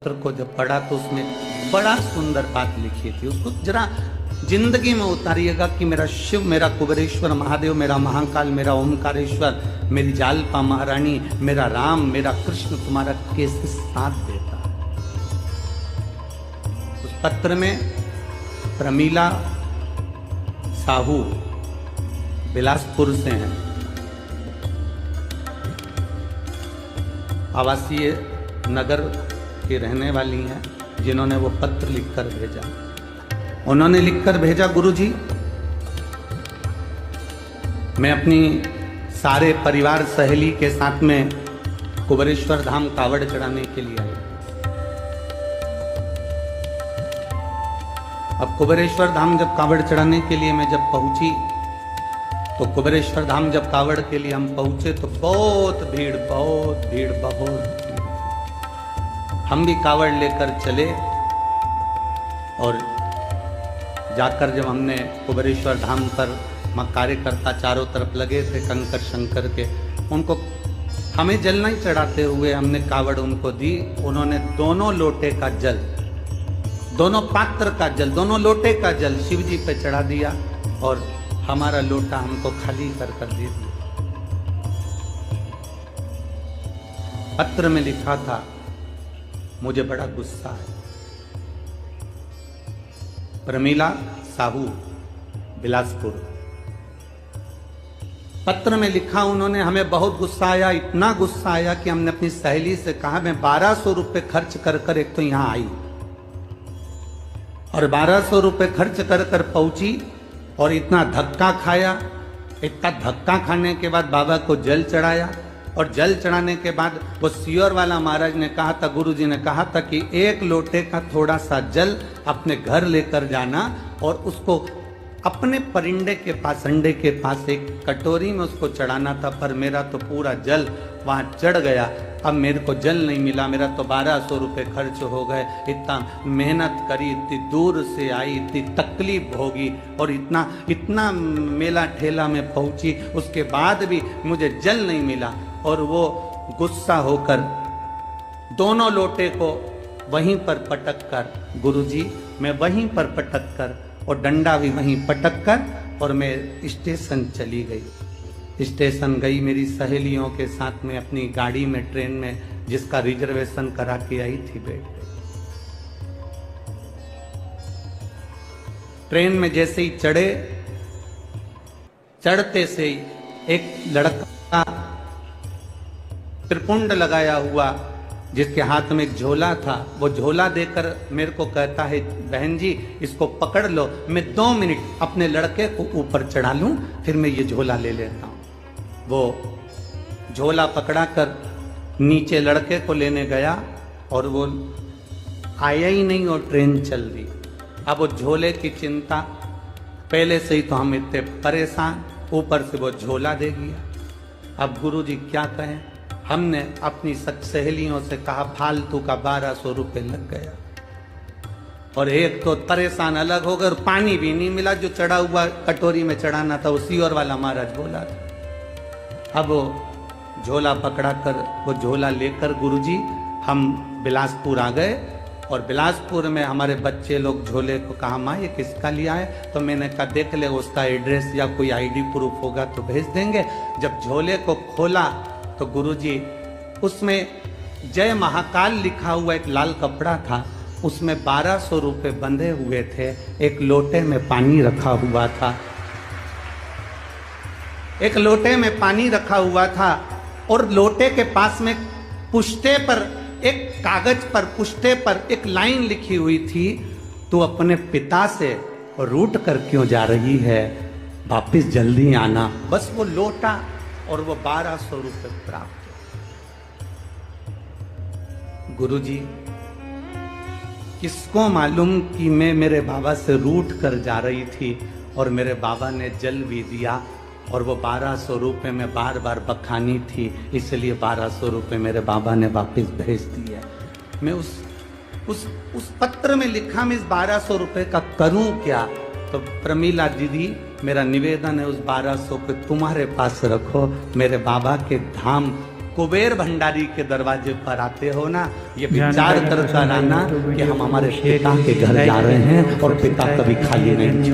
पत्र को जब पढ़ा तो उसमें बड़ा सुंदर बात लिखी थी। उसको जरा जिंदगी में उतारिएगा कि मेरा शिव, मेरा कुबेरेश्वर महादेव, मेरा महाकाल, मेरा ओमकारेश्वर, मेरी जालपा महारानी, मेरा राम, मेरा कृष्ण तुम्हारा कैसे साथ देता है। उस पत्र में प्रमीला साहू बिलासपुर से हैं, आवासीय नगर की रहने वाली हैं, जिन्होंने वो पत्र लिखकर भेजा। उन्होंने लिखकर भेजा, गुरुजी मैं अपनी सारे परिवार सहेली के साथ में कुबेरेश्वर धाम कावड़ चढ़ाने के लिए आई। अब कुबेरेश्वर धाम जब कावड़ चढ़ाने के लिए मैं जब पहुंची तो कुबेरेश्वर धाम जब कावड़ के लिए हम पहुंचे तो बहुत भीड़। हम भी कावड़ लेकर चले और जाकर जब हमने कुबेरेश्वर धाम पर कार्यकर्ता चारों तरफ लगे थे कंकर शंकर के, उनको हमें जल नहीं चढ़ाते हुए हमने कावड़ उनको दी। उन्होंने दोनों लोटे का जल, दोनों पात्र का जल, दोनों लोटे का जल शिव जी पे चढ़ा दिया और हमारा लोटा हमको खाली कर दे दिया। पत्र में लिखा था, मुझे बड़ा गुस्सा है। प्रमीला साहू बिलासपुर। पत्र में लिखा उन्होंने, हमें बहुत गुस्सा आया, इतना गुस्सा आया कि हमने अपनी सहेली से कहा मैं 1200 रुपए खर्च कर एक तो यहां आई और 1200 रुपए खर्च कर पहुंची और इतना धक्का खाया। इतना धक्का खाने के बाद बाबा को जल चढ़ाया और जल चढ़ाने के बाद वो सियोर वाला महाराज ने कहा था, गुरु जी ने कहा था कि एक लोटे का थोड़ा सा जल अपने घर लेकर जाना और उसको अपने परिंदे के पास, अंडे के पास एक कटोरी में उसको चढ़ाना था। पर मेरा तो पूरा जल वहां चढ़ गया, अब मेरे को जल नहीं मिला। मेरा तो 1200 रुपये खर्च हो गए। इतना मेहनत करी, इतनी दूर से आई, इतनी तकलीफ होगी और इतना मेला ठेला में पहुंची, उसके बाद भी मुझे जल नहीं मिला। और वो गुस्सा होकर दोनों लोटे को वहीं पर पटक कर, गुरुजी मैं वहीं पर पटक कर और डंडा भी वहीं पटक कर और मैं स्टेशन चली गई। स्टेशन गई मेरी सहेलियों के साथ में अपनी गाड़ी में, ट्रेन में, जिसका रिजर्वेशन करा के आई थी। बैठ गई ट्रेन में। जैसे ही चढ़ते से ही एक लड़का त्रिपुंड लगाया हुआ जिसके हाथ में एक झोला था, वो झोला देकर मेरे को कहता है, बहन जी इसको पकड़ लो, मैं 2 मिनट अपने लड़के को ऊपर चढ़ा लूं, फिर मैं ये झोला ले लेता हूं। वो झोला पकड़ा कर नीचे लड़के को लेने गया और वो आया ही नहीं और ट्रेन चल रही। अब वो झोले की चिंता, पहले से ही तो हम इतने परेशान, ऊपर से वो झोला दे गया। अब गुरुजी क्या कहें, हमने अपनी सहेलियों से कहा फालतू का 1200 रुपये लग गया और एक तो परेशान अलग हो गए और पानी भी नहीं मिला। जो चढ़ा हुआ कटोरी में चढ़ाना था, उसी और वाला महाराज बोला था। अब वो झोला पकड़ा कर, वो झोला लेकर गुरुजी हम बिलासपुर आ गए और बिलासपुर में हमारे बच्चे लोग झोले को कहा, माँ ये किसका लिया है? तो मैंने कहा देख ले, उसका एड्रेस या कोई ID प्रूफ होगा तो भेज देंगे। जब झोले को खोला तो गुरुजी उसमें जय महाकाल लिखा हुआ एक लाल कपड़ा था, उसमें 1200 रुपये बंधे हुए थे। एक लोटे में पानी रखा हुआ था, एक लोटे में पानी रखा हुआ था और लोटे के पास में पुष्टे पर, एक कागज पर, पुष्टे पर एक लाइन लिखी हुई थी, तू अपने पिता से रूठ कर क्यों जा रही है, वापिस जल्दी आना। बस वो लोटा और वो 1200 रुपये प्राप्त। गुरुजी किसको मालूम कि मैं मेरे बाबा से रूठ कर जा रही थी और मेरे बाबा ने जल भी दिया और वो 1200 रुपये में बार बार बखानी थी, इसलिए 1200 रुपये मेरे बाबा ने वापस भेज दिया। मैं उस पत्र में लिखा, मैं इस 1200 रुपये का करूं क्या? तो प्रमीला दीदी मेरा निवेदन है, उस 1200 को तुम्हारे पास रखो, मेरे बाबा के धाम कुबेर भंडारी के दरवाजे पर आते हो ना, ये विचार कर कर आना कि हम हमारे पिता के घर जा रहे हैं और पिता कभी खाली नहीं।